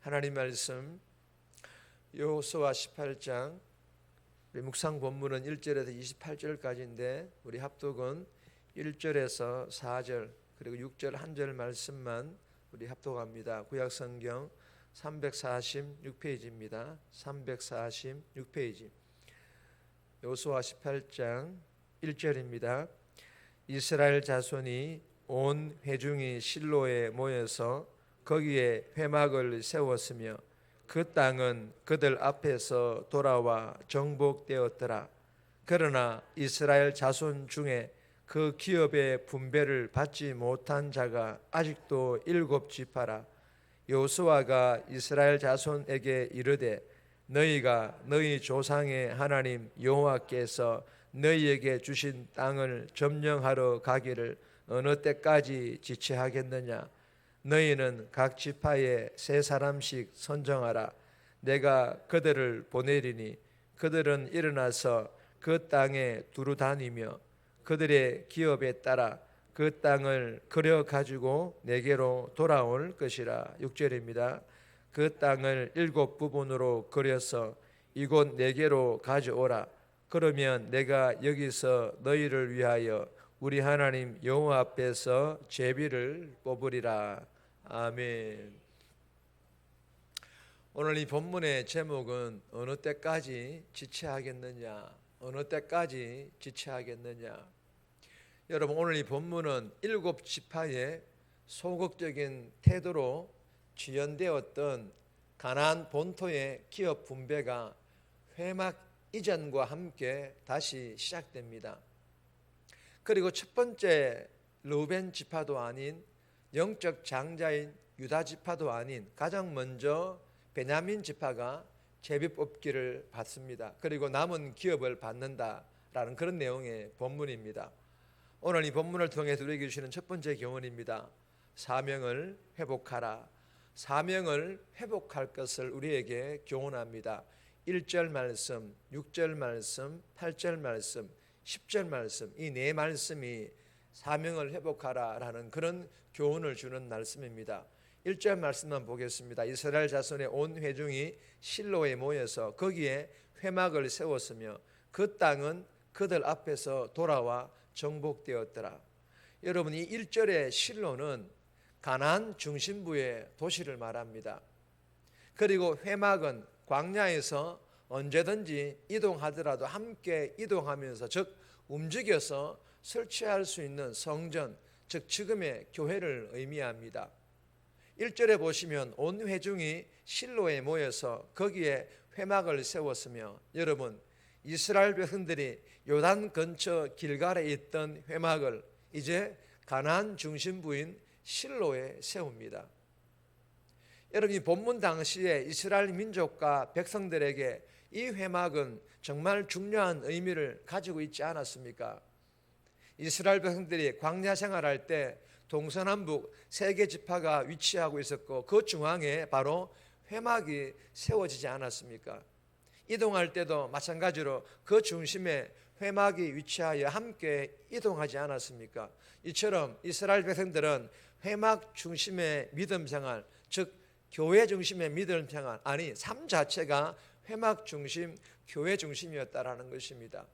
하나님 말씀 여호수아 18장 우리 묵상 본문은 1절에서 28절까지인데 우리 합독은 1절에서 4절 그리고 6절 한 절 말씀만 우리 합독합니다. 구약성경 346페이지입니다. 346페이지 여호수아 18장 1절입니다. 이스라엘 자손이 온 회중이 실로에 모여서 거기에 회막을 세웠으며 그 땅은 그들 앞에서 돌아와 정복되었더라. 그러나 이스라엘 자손 중에 그 기업의 분배를 받지 못한 자가 아직도 7지파라. 여호수아가 이스라엘 자손에게 이르되 너희가 너희 조상의 하나님 여호와께서 너희에게 주신 땅을 점령하러 가기를 어느 때까지 지체하겠느냐. 너희는 각 지파에 3사람씩 선정하라. 내가 그들을 보내리니 그들은 일어나서 그 땅에 두루 다니며 그들의 기업에 따라 그 땅을 그려 가지고 내게로 돌아올 것이라. 6절입니다. 그 땅을 7부분으로 그려서 이곳 내게로 가져오라. 그러면 내가 여기서 너희를 위하여 우리 하나님 여호와 앞에서 제비를 뽑으리라. 아멘. 오늘 이 본문의 제목은 어느 때까지 지체하겠느냐, 어느 때까지 지체하겠느냐. 여러분, 오늘 이 본문은 7지파의 소극적인 태도로 지연되었던 가나안 본토의 기업 분배가 회막 이전과 함께 다시 시작됩니다. 그리고 첫 번째 르우벤 지파도 아닌 영적 장자인 유다 지파도 아닌 가장 먼저 베냐민 지파가 제비 뽑기를 받습니다. 그리고 남은 기업을 받는다라는 그런 내용의 본문입니다. 오늘 이 본문을 통해서 우리에게 주시는 첫 번째 교훈입니다. 사명을 회복하라. 사명을 회복할 것을 우리에게 교훈합니다. 1절 말씀, 6절 말씀, 8절 말씀, 10절 말씀, 이 네 말씀이 사명을 회복하라라는 그런 교훈을 주는 말씀입니다. 1절 말씀만 보겠습니다. 이스라엘 자손의 온 회중이 실로에 모여서 거기에 회막을 세웠으며 그 땅은 그들 앞에서 돌아와 정복되었더라. 여러분, 이 1절의 실로는 가나안 중심부의 도시를 말합니다. 그리고 회막은 광야에서 언제든지 이동하더라도 함께 이동하면서 즉 움직여서 설치할 수 있는 성전, 즉 지금의 교회를 의미합니다. 1절에 보시면 온 회중이 실로에 모여서 거기에 회막을 세웠으며, 여러분, 이스라엘 백성들이 요단 근처 길갈에 있던 회막을 이제 가나안 중심부인 실로에 세웁니다. 여러분, 이 본문 당시에 이스라엘 민족과 백성들에게 이 회막은 정말 중요한 의미를 가지고 있지 않았습니까? 이스라엘 백성들이 광야 생활할 때 동서남북 3개 지파가 위치하고 있었고 그 중앙에 바로 회막이 세워지지 않았습니까? 이동할 때도 마찬가지로 그 중심에 회막이 위치하여 함께 이동하지 않았습니까? 이처럼 이스라엘 백성들은 회막 중심의 믿음 생활, 즉 교회 중심의 믿음 생활, 아니 삶 자체가 회막 중심, 교회 중심이었다라는 것입니다.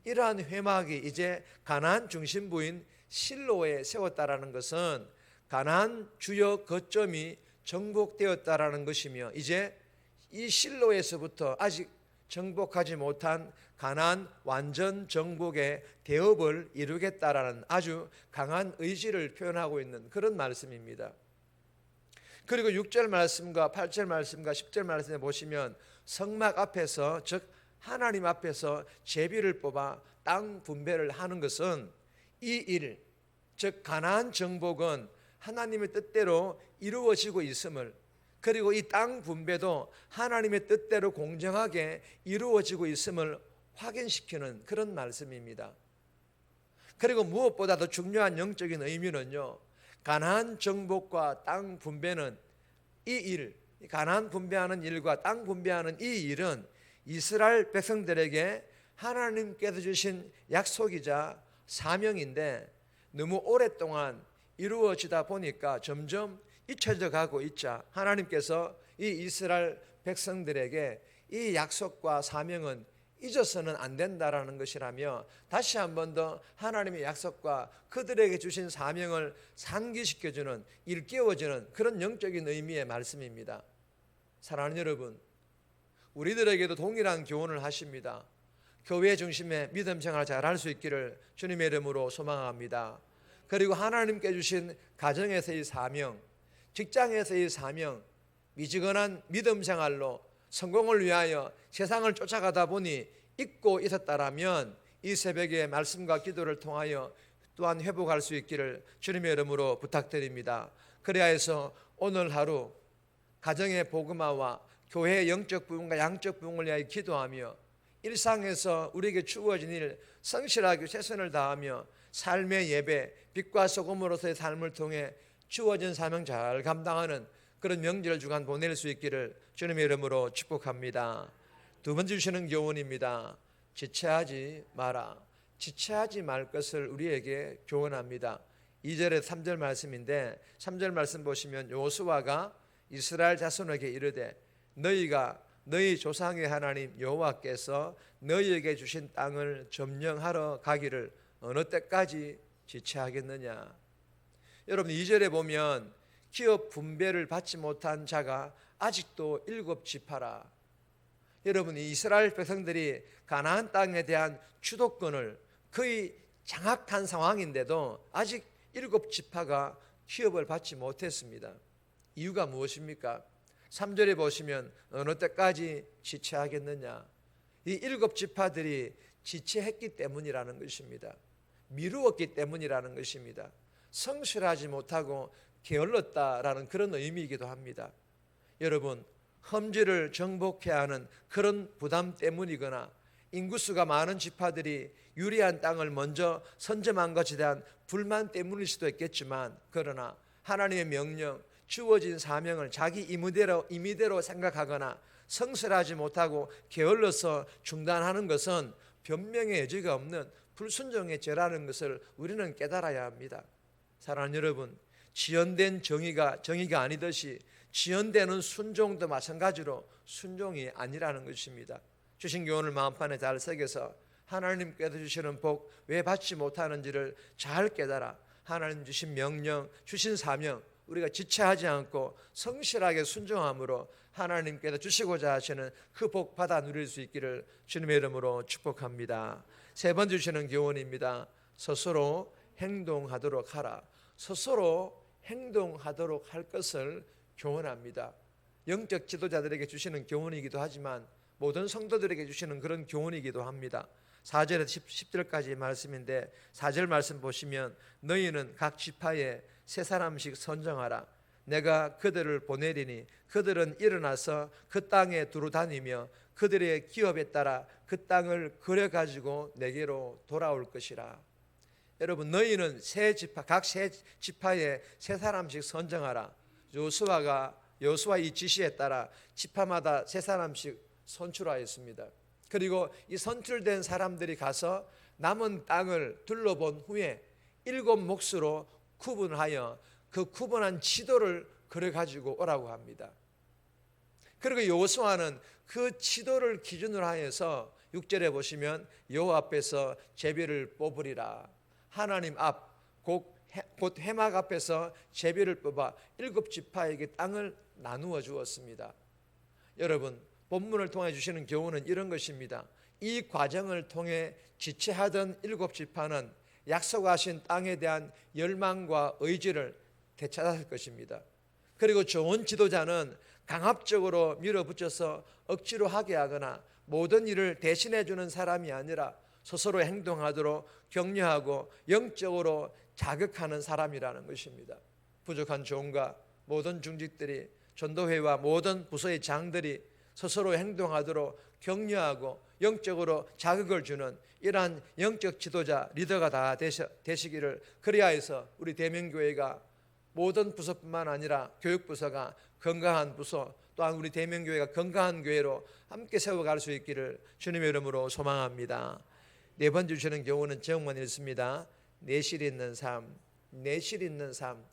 이러한 회막이 이제 가나안 중심부인 실로에 세웠다라는 것은 가나안 주요 거점이 정복되었다라는 것이며, 이제 이 실로에서부터 아직 정복하지 못한 가나안 완전 정복의 대업을 이루겠다라는 아주 강한 의지를 표현하고 있는 그런 말씀입니다. 그리고 6절 말씀과 8절 말씀과 10절 말씀에 보시면 성막 앞에서, 즉 하나님 앞에서 제비를 뽑아 땅 분배를 하는 것은 이 일, 즉 가나안 정복은 하나님의 뜻대로 이루어지고 있음을, 그리고 이 땅 분배도 하나님의 뜻대로 공정하게 이루어지고 있음을 확인시키는 그런 말씀입니다. 그리고 무엇보다 더 중요한 영적인 의미는요, 가나안 정복과 땅 분배는 이 일, 가나안 분배하는 일과 땅 분배하는 이 일은 이스라엘 백성들에게 하나님께서 주신 약속이자 사명인데 너무 오랫동안 이루어지다 보니까 점점 잊혀져 가고 있자 하나님께서 이 이스라엘 백성들에게 이 약속과 사명은 잊어서는 안 된다라는 것이라며 다시 한 번 더 하나님의 약속과 그들에게 주신 사명을 상기시켜주는, 일깨워주는 그런 영적인 의미의 말씀입니다. 사랑하는 여러분, 우리들에게도 동일한 교훈을 하십니다. 교회 중심의 믿음 생활 잘할 수 있기를 주님의 이름으로 소망합니다. 그리고 하나님께 주신 가정에서의 사명, 직장에서의 사명, 미지근한 믿음 생활로 성공을 위하여 세상을 쫓아가다 보니 잊고 있었다라면 이 새벽에 말씀과 기도를 통하여 또한 회복할 수 있기를 주님의 이름으로 부탁드립니다. 그래야 해서 오늘 하루 가정의 복음화와 교회의 영적 부흥과 양적 부흥을 위하여 기도하며 일상에서 우리에게 주어진 일 성실하게 최선을 다하며 삶의 예배, 빛과 소금으로서의 삶을 통해 주어진 사명 잘 감당하는 그런 명절 주간 보낼 수 있기를 주님의 이름으로 축복합니다. 두 번째 주시는 교훈입니다. 지체하지 마라. 지체하지 말 것을 우리에게 교훈합니다. 2절에 3절 말씀인데 3절 말씀 보시면 여호수아가 이스라엘 자손에게 이르되 너희가 너희 조상의 하나님 여호와께서 너희에게 주신 땅을 점령하러 가기를 어느 때까지 지체하겠느냐. 여러분 2절에 보면 기업 분배를 받지 못한 자가 아직도 7지파라. 여러분 이스라엘 백성들이 가나안 땅에 대한 주도권을 거의 장악한 상황인데도 아직 7지파가 기업을 받지 못했습니다. 이유가 무엇입니까? 3절에 보시면 어느 때까지 지체하겠느냐. 이 7지파들이 지체했기 때문이라는 것입니다. 미루었기 때문이라는 것입니다. 성실하지 못하고 게을렀다라는 그런 의미이기도 합니다. 여러분 험지를 정복해야 하는 그런 부담 때문이거나 인구수가 많은 지파들이 유리한 땅을 먼저 선점한 것에 대한 불만 때문일 수도 있겠지만 그러나 하나님의 명령, 주어진 사명을 자기 임의대로 생각하거나 성실하지 못하고 게을러서 중단하는 것은 변명의 여지가 없는 불순종의 죄라는 것을 우리는 깨달아야 합니다. 사랑하는 여러분, 지연된 정의가 아니듯이 지연되는 순종도 마찬가지로 순종이 아니라는 것입니다. 주신 교훈을 마음판에 잘 새겨서 하나님께서 주시는 복 왜 받지 못하는지를 잘 깨달아 하나님 주신 명령, 주신 사명 우리가 지체하지 않고 성실하게 순종함으로 하나님께서 주시고자 하시는 그 복 받아 누릴 수 있기를 주님의 이름으로 축복합니다. 세 번째 주시는 교훈입니다. 스스로 행동하도록 하라. 스스로 행동하도록 할 것을 교훈합니다. 영적 지도자들에게 주시는 교훈이기도 하지만 모든 성도들에게 주시는 그런 교훈이기도 합니다. 4절에서 10절까지 말씀인데 4절 말씀 보시면 너희는 각 지파에 세 사람씩 선정하라. 내가 그들을 보내리니 그들은 일어나서 그 땅에 두루 다니며 그들의 기업에 따라 그 땅을 그려가지고 내게로 돌아올 것이라. 여러분 너희는 각 세 지파에 세 사람씩 선정하라. 여호수아 이 지시에 따라 지파마다 세 사람씩 선출하였습니다. 그리고 이 선출된 사람들이 가서 남은 땅을 둘러본 후에 7 몫으로 구분하여 그 구분한 지도를 그려가지고 오라고 합니다. 그리고 여호수아는 그 지도를 기준으로 하여서 6절에 보시면 여호와 앞에서 제비를 뽑으리라. 하나님 앞 곧 해막 앞에서 제비를 뽑아 7지파에게 땅을 나누어 주었습니다. 여러분 본문을 통해 주시는 교훈은 이런 것입니다. 이 과정을 통해 지체하던 7지파는 약속하신 땅에 대한 열망과 의지를 되찾았을 것입니다. 그리고 좋은 지도자는 강압적으로 밀어붙여서 억지로 하게 하거나 모든 일을 대신해 주는 사람이 아니라 스스로 행동하도록 격려하고 영적으로 자극하는 사람이라는 것입니다. 부족한 종과 모든 중직들이 전도회와 모든 부서의 장들이 스스로 행동하도록 격려하고 영적으로 자극을 주는 이러한 영적 지도자, 리더가 다 되시기를 그리하여서 우리 대명교회가 모든 부서뿐만 아니라 교육부서가 건강한 부서 또한 우리 대명교회가 건강한 교회로 함께 세워갈 수 있기를 주님의 이름으로 소망합니다. 네 번째 주시는 교훈은 제목만 읽습니다. 내실 있는 삶, 내실 있는 삶.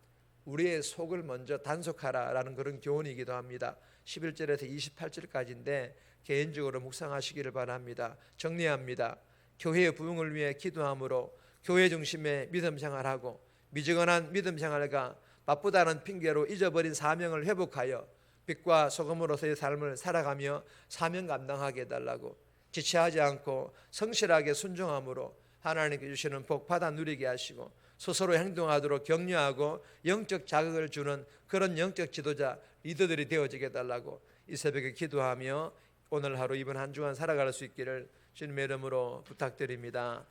우리의 속을 먼저 단속하라라는 그런 교훈이기도 합니다. 11절에서 28절까지인데 개인적으로 묵상하시기를 바랍니다. 정리합니다. 교회의 부흥을 위해 기도함으로 교회 중심의 믿음 생활하고 미지근한 믿음 생활과 바쁘다는 핑계로 잊어버린 사명을 회복하여 빛과 소금으로서의 삶을 살아가며 사명 감당하게 해달라고, 지체하지 않고 성실하게 순종함으로 하나님께 주시는 복 받아 누리게 하시고 스스로 행동하도록 격려하고 영적 자극을 주는 그런 영적 지도자 리더들이 되어지게 해달라고 이 새벽에 기도하며 오늘 하루 이번 한 주간 살아갈 수 있기를 주님의 이름으로 부탁드립니다.